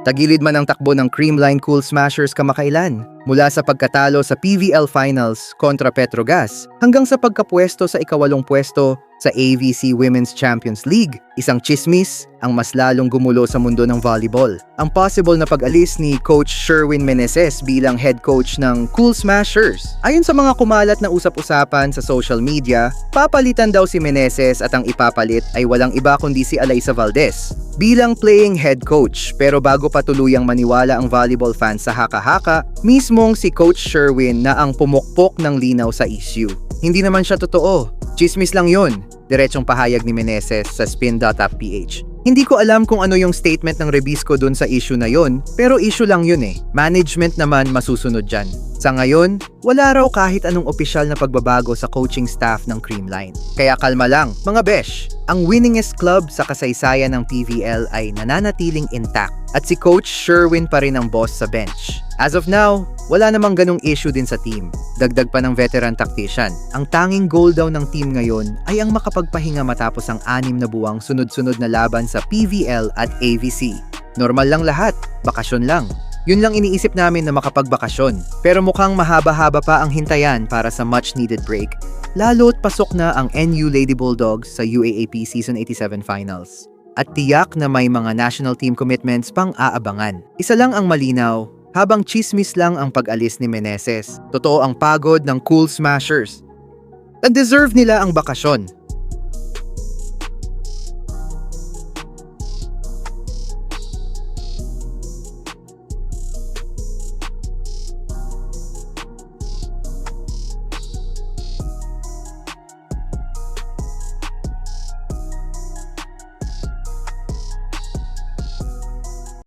Tagilid man ang takbo ng Creamline Cool Smashers kamakailan, mula sa pagkatalo sa PVL Finals kontra Petrogas hanggang sa pagkapwesto sa ikawalong pwesto sa AVC Women's Champions League. Isang chismis ang mas lalong gumulo sa mundo ng volleyball. Ang possible na pag-alis ni Coach Sherwin Meneses bilang head coach ng Cool Smashers. Ayon sa mga kumalat na usap-usapan sa social media, papalitan daw si Meneses at ang ipapalit ay walang iba kundi si Alaysa Valdez bilang playing head coach. Pero bago pa tuluyang maniwala ang volleyball fans sa haka-haka, mismong si Coach Sherwin na ang pumukpok ng linaw sa issue. Hindi naman siya totoo. Chismis lang yun. Diretsong pahayag ni Meneses sa spin.ph. Hindi ko alam kung ano yung statement ng Rebisco dun sa issue na yun, pero issue lang yun eh. Management naman masusunod dyan. Sa ngayon, wala raw kahit anong opisyal na pagbabago sa coaching staff ng Creamline. Kaya kalma lang, mga besh. Ang winningest club sa kasaysayan ng PVL ay nananatiling intact at si Coach Sherwin pa rin ang boss sa bench. As of now, wala namang ganong issue din sa team. Dagdag pa ng veteran tactician. Ang tanging goal daw ng team ngayon ay ang makapagpahinga matapos ang 6 na buwang sunod-sunod na laban sa PVL at AVC. Normal lang lahat, bakasyon lang. Yun lang iniisip namin na makapagbakasyon. Pero mukhang mahaba-haba pa ang hintayan para sa much-needed break. Lalo't pasok na ang NU Lady Bulldogs sa UAAP Season 87 Finals. At tiyak na may mga national team commitments pang aabangan. Isa lang ang malinaw, habang chismis lang ang pag-alis ni Meneses, totoo ang pagod ng Cool Smashers. Nag-deserve nila ang bakasyon.